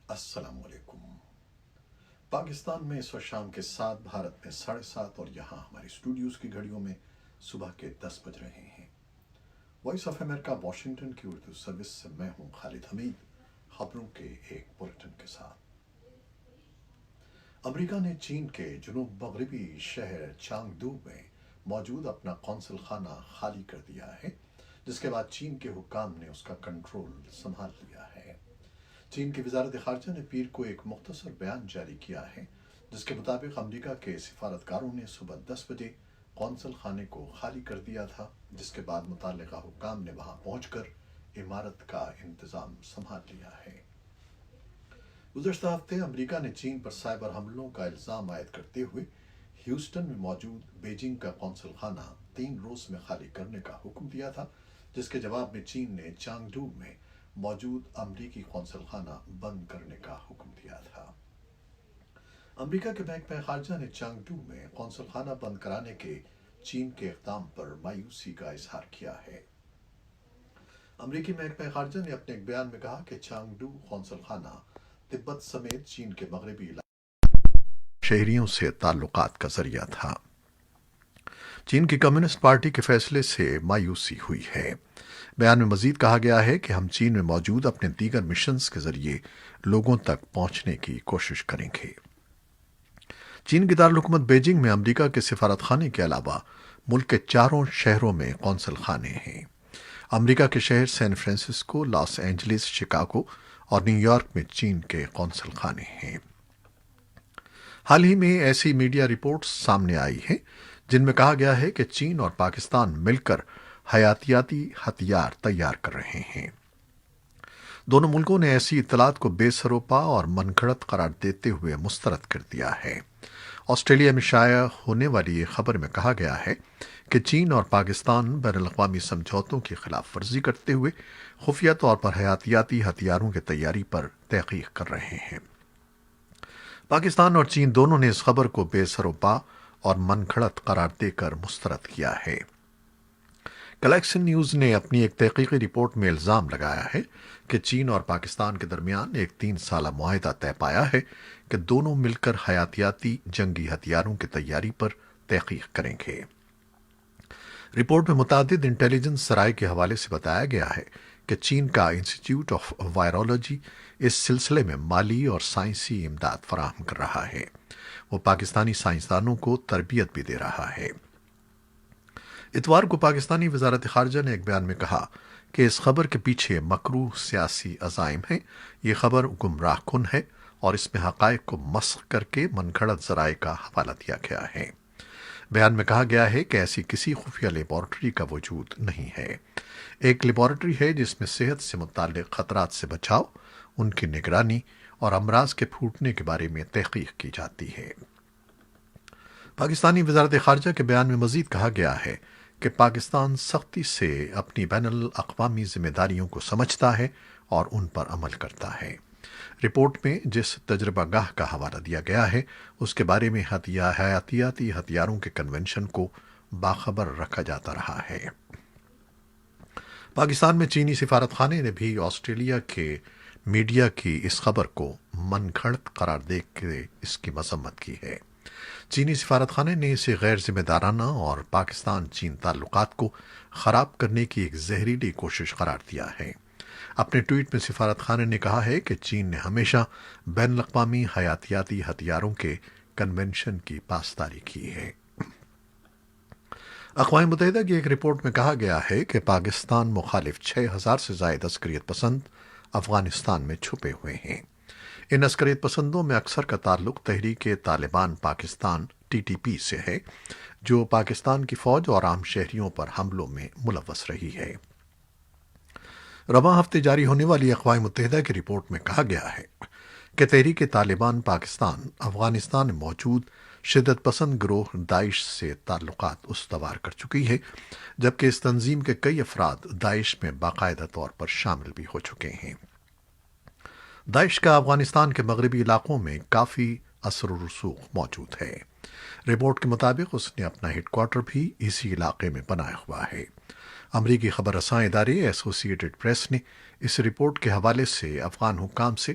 السلام علیکم۔ پاکستان میں اس وقت شام کے 7، بھارت میں 7:30 اور یہاں ہماری اسٹوڈیوز کی گھڑیوں میں صبح کے 10 بج رہے ہیں۔ وائس آف امریکہ واشنگٹن کی اردو سروس سے میں ہوں خالد حمید، خبروں کے ایک بلٹن کے ساتھ۔ امریکہ نے چین کے جنوب مغربی شہر چانگدو میں موجود اپنا قونصل خانہ خالی کر دیا ہے، جس کے بعد چین کے حکام نے اس کا کنٹرول سنبھال لیا ہے۔ چین کی وزارت خارجہ نے پیر کو ایک مختصر بیان جاری کیا ہے، جس کے مطابق امریکہ کے سفارتکاروں نے صبح 10 بجے قونصل خانے کو خالی کر دیا تھا، جس کے بعد متعلقہ حکام نے وہاں پہنچ کر عمارت کا انتظام سنبھال لیا ہے۔ گزشتہ ہفتے امریکہ نے چین پر سائبر حملوں کا الزام عائد کرتے ہوئے ہیوسٹن میں موجود بیجنگ کا قونصل خانہ 3 روز میں خالی کرنے کا حکم دیا تھا، جس کے جواب میں چین نے چانگڈو میں موجود امریکی قونصل خانہ بند کرنے کا حکم دیا تھا۔ امریکہ کے محکمہ خارجہ نے چانگڈو میں قونصل خانہ بند کرانے کے چین کے اقدام پر مایوسی کا اظہار کیا ہے۔ امریکی محکمہ خارجہ نے اپنے ایک بیان میں کہا کہ چانگڈو قونصل خانہ تبت سمیت چین کے مغربی علاقوں شہریوں سے تعلقات کا ذریعہ تھا۔ چین کی کمیونسٹ پارٹی کے فیصلے سے مایوسی ہوئی ہے۔ بیان میں مزید کہا گیا ہے کہ ہم چین میں موجود اپنے دیگر مشنز کے ذریعے لوگوں تک پہنچنے کی کوشش کریں گے۔ چین کی دارالحکومت بیجنگ میں امریکہ کے سفارت خانے کے علاوہ ملک کے 4 شہروں میں قونصل خانے ہیں۔ امریکہ کے شہر San Francisco, Los Angeles, Chicago اور نیو یارک میں چین کے قونصل خانے ہیں۔ حال ہی میں ایسی میڈیا رپورٹس سامنے آئی ہیں جن میں کہا گیا ہے کہ چین اور پاکستان مل کر حیاتیاتی ہتھیار تیار کر رہے ہیں۔ دونوں ملکوں نے ایسی اطلاعات کو بے سروپا اور من گھڑت قرار دیتے ہوئے مسترد کر دیا ہے۔ آسٹریلیا میں شائع ہونے والی یہ خبر میں کہا گیا ہے کہ چین اور پاکستان بین الاقوامی سمجھوتوں کی خلاف ورزی کرتے ہوئے خفیہ طور پر حیاتیاتی ہتھیاروں کی تیاری پر تحقیق کر رہے ہیں۔ پاکستان اور چین دونوں نے اس خبر کو بے سروپا اور من گھڑت قرار دے کر مسترد کیا ہے۔ کلیکشن نیوز نے اپنی ایک تحقیقی رپورٹ میں الزام لگایا ہے کہ چین اور پاکستان کے درمیان ایک 3 سالہ معاہدہ طے پایا ہے کہ دونوں مل کر حیاتیاتی جنگی ہتھیاروں کی تیاری پر تحقیق کریں گے۔ رپورٹ میں متعدد انٹیلیجنس ذرائع کے حوالے سے بتایا گیا ہے کہ چین کا انسٹی آف وائرولوجی اس سلسلے میں مالی اور سائنسی امداد فراہم کر رہا ہے۔ وہ پاکستانی سائنسدانوں کو تربیت بھی دے رہا ہے۔ اتوار کو پاکستانی وزارت خارجہ نے ایک بیان میں کہا کہ اس خبر کے پیچھے مکروہ سیاسی عزائم ہیں۔ یہ خبر گمراہ کن ہے اور اس میں حقائق کو مسخ کر کے من گھڑت ذرائع کا حوالہ دیا گیا ہے۔ بیان میں کہا گیا ہے کہ ایسی کسی خفیہ لیبارٹری کا وجود نہیں ہے۔ ایک لیبارٹری ہے جس میں صحت سے متعلق خطرات سے بچاؤ، ان کی نگرانی اور امراض کے پھوٹنے کے بارے میں تحقیق کی جاتی ہے۔ پاکستانی وزارت خارجہ کے بیان میں مزید کہا گیا ہے کہ پاکستان سختی سے اپنی بین الاقوامی ذمہ داریوں کو سمجھتا ہے اور ان پر عمل کرتا ہے۔ رپورٹ میں جس تجربہ گاہ کا حوالہ دیا گیا ہے اس کے بارے میں حیاتیاتی ہتھیاروں کے کنونشن کو باخبر رکھا جاتا رہا ہے۔ پاکستان میں چینی سفارت خانے نے بھی آسٹریلیا کے میڈیا کی اس خبر کو من گھڑت قرار دے کے اس کی مذمت کی ہے۔ چینی سفارت خانے نے اسے غیر ذمہ دارانہ اور پاکستان چین تعلقات کو خراب کرنے کی ایک زہریلی کوشش قرار دیا ہے۔ اپنے ٹویٹ میں سفارت خانے نے کہا ہے کہ چین نے ہمیشہ بین الاقوامی حیاتیاتی ہتھیاروں کے کنونشن کی پاسداری کی ہے۔ اقوام متحدہ کی ایک رپورٹ میں کہا گیا ہے کہ پاکستان مخالف 6000 سے زائد عسکریت پسند افغانستان میں چھپے ہوئے ہیں۔ ان عسکریت پسندوں میں اکثر کا تعلق تحریک طالبان پاکستان TTP سے ہے، جو پاکستان کی فوج اور عام شہریوں پر حملوں میں ملوث رہی ہے۔ رواں ہفتے جاری ہونے والی اقوام متحدہ کی رپورٹ میں کہا گیا ہے کہ تحریک طالبان پاکستان افغانستان میں موجود شدت پسند گروہ داعش سے تعلقات استوار کر چکی ہے، جبکہ اس تنظیم کے کئی افراد داعش میں باقاعدہ طور پر شامل بھی ہو چکے ہیں۔ داعش کا افغانستان کے مغربی علاقوں میں کافی اثر و رسوخ موجود ہے۔ رپورٹ کے مطابق اس نے اپنا ہیڈ کوارٹر بھی اسی علاقے میں بنایا ہوا ہے۔ امریکی خبر رساں ادارے ایسوسی ایٹڈ پریس نے اس رپورٹ کے حوالے سے افغان حکام سے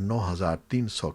9300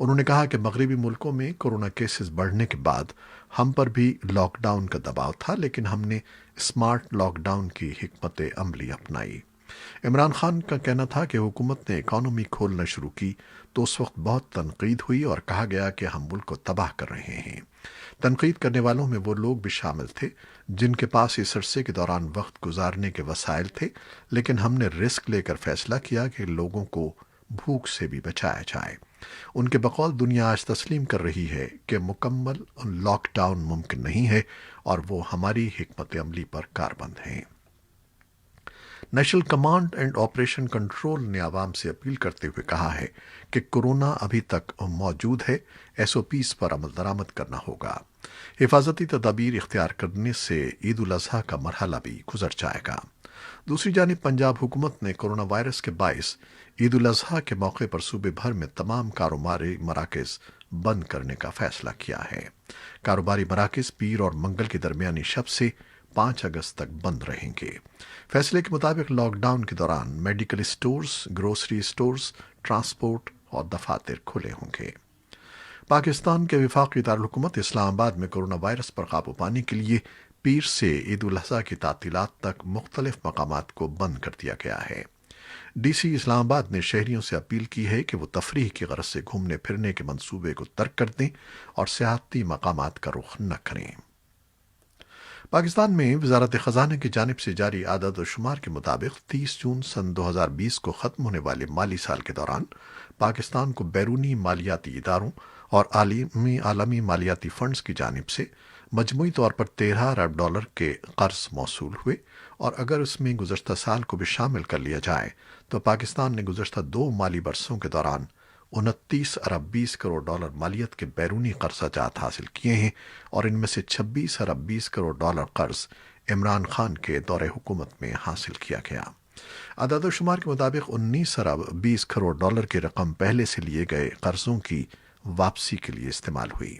انہوں نے کہا کہ مغربی ملکوں میں کورونا کیسز بڑھنے کے بعد ہم پر بھی لاک ڈاؤن کا دباؤ تھا، لیکن ہم نے اسمارٹ لاک ڈاؤن کی حکمت عملی اپنائی۔ عمران خان کا کہنا تھا کہ حکومت نے اکانومی کھولنا شروع کی تو اس وقت بہت تنقید ہوئی اور کہا گیا کہ ہم ملک کو تباہ کر رہے ہیں۔ تنقید کرنے والوں میں وہ لوگ بھی شامل تھے جن کے پاس اس عرصے کے دوران وقت گزارنے کے وسائل تھے، لیکن ہم نے رسک لے کر فیصلہ کیا کہ لوگوں کو بھوک سے بھی بچایا جائے۔ ان کے بقول دنیا آج تسلیم کر رہی ہے کہ مکمل لاک ڈاؤن ممکن نہیں ہے اور وہ ہماری حکمت عملی پر کاربند ہیں۔ National command and operation control نے عوام سے اپیل کرتے ہوئے کہا ہے کہ کورونا ابھی تک موجود ہے، ایس او پیز پر عمل درآمد کرنا ہوگا۔ حفاظتی تدابیر اختیار کرنے سے عید الاضحیٰ کا مرحلہ بھی گزر جائے گا۔ دوسری جانب پنجاب حکومت نے کورونا وائرس کے باعث عید الاضحیٰ کے موقع پر صوبے بھر میں تمام کاروباری مراکز بند کرنے کا فیصلہ کیا ہے۔ کاروباری مراکز پیر اور منگل کی درمیانی شب سے 5 اگست تک بند رہیں گے۔ فیصلے کے مطابق لاک ڈاؤن کے دوران medical stores, grocery stores, transport اور دفاتر کھلے ہوں گے۔ پاکستان کے وفاقی دارالحکومت اسلام آباد میں کورونا وائرس پر قابو پانے کے لیے پیر سے عید الاضحیٰ کی تعطیلات تک مختلف مقامات کو بند کر دیا گیا ہے۔ ڈی سی اسلام آباد نے شہریوں سے اپیل کی ہے کہ وہ تفریح کی غرض سے گھومنے پھرنے کے منصوبے کو ترک کر دیں اور سیاحتی مقامات کا رخ نہ کریں۔ پاکستان میں وزارت خزانہ کی جانب سے جاری اعداد و شمار کے مطابق 30 جون سن 2020 کو ختم ہونے والے مالی سال کے دوران پاکستان کو بیرونی مالیاتی اداروں اور عالمی مالیاتی فنڈز کی جانب سے مجموعی طور پر 13 ارب ڈالر کے قرض موصول ہوئے، اور اگر اس میں گزشتہ سال کو بھی شامل کر لیا جائے تو پاکستان نے گزشتہ 2 مالی برسوں کے دوران 29 ارب 20 کروڑ ڈالر مالیت کے بیرونی قرضہ جات حاصل کیے ہیں، اور ان میں سے 26 ارب 20 کروڑ ڈالر قرض عمران خان کے دور حکومت میں حاصل کیا گیا۔ اعداد و شمار کے مطابق 19 ارب 20 کروڑ ڈالر کی رقم پہلے سے لیے گئے قرضوں کی واپسی کے لیے استعمال ہوئی۔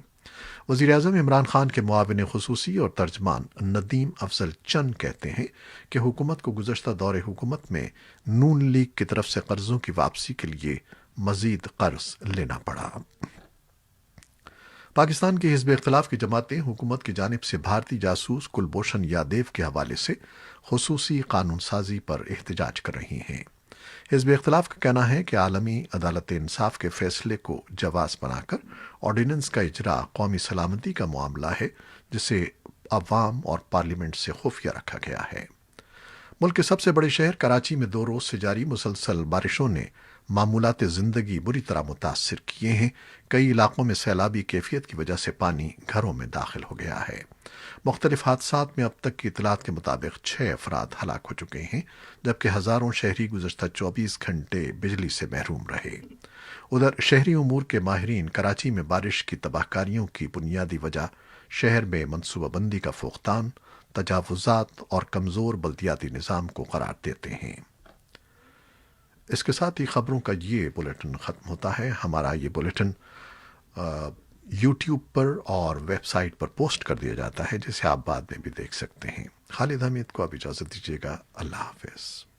وزیر اعظم عمران خان کے معاون خصوصی اور ترجمان ندیم افضل چند کہتے ہیں کہ حکومت کو گزشتہ دور حکومت میں نون لیگ کی طرف سے قرضوں کی واپسی کے لیے مزید قرض لینا پڑا۔ پاکستان کے حزب اختلاف کی جماعتیں حکومت کی جانب سے بھارتی جاسوس کلبھوشن یادیو کے حوالے سے خصوصی قانون سازی پر احتجاج کر رہی ہیں۔ حزب اختلاف کا کہنا ہے کہ عالمی عدالت انصاف کے فیصلے کو جواز بنا کر آرڈیننس کا اجرا قومی سلامتی کا معاملہ ہے، جسے عوام اور پارلیمنٹ سے خفیہ رکھا گیا ہے۔ ملک کے سب سے بڑے شہر کراچی میں 2 روز سے جاری مسلسل بارشوں نے معمولات زندگی بری طرح متاثر کیے ہیں۔ کئی علاقوں میں سیلابی کیفیت کی وجہ سے پانی گھروں میں داخل ہو گیا ہے۔ مختلف حادثات میں اب تک کی اطلاعات کے مطابق 6 افراد ہلاک ہو چکے ہیں، جبکہ ہزاروں شہری گزشتہ 24 گھنٹے بجلی سے محروم رہے۔ ادھر شہری امور کے ماہرین کراچی میں بارش کی تباہ کاریوں کی بنیادی وجہ شہر میں منصوبہ بندی کا فقدان، تجاوزات اور کمزور بلدیاتی نظام کو قرار دیتے ہیں۔ اس کے ساتھ ہی خبروں کا یہ بلیٹن ختم ہوتا ہے۔ ہمارا یہ بلیٹن یوٹیوب پر اور ویب سائٹ پر پوسٹ کر دیا جاتا ہے، جسے آپ بعد میں بھی دیکھ سکتے ہیں۔ خالد حمید کو اب اجازت دیجیے گا۔ اللہ حافظ۔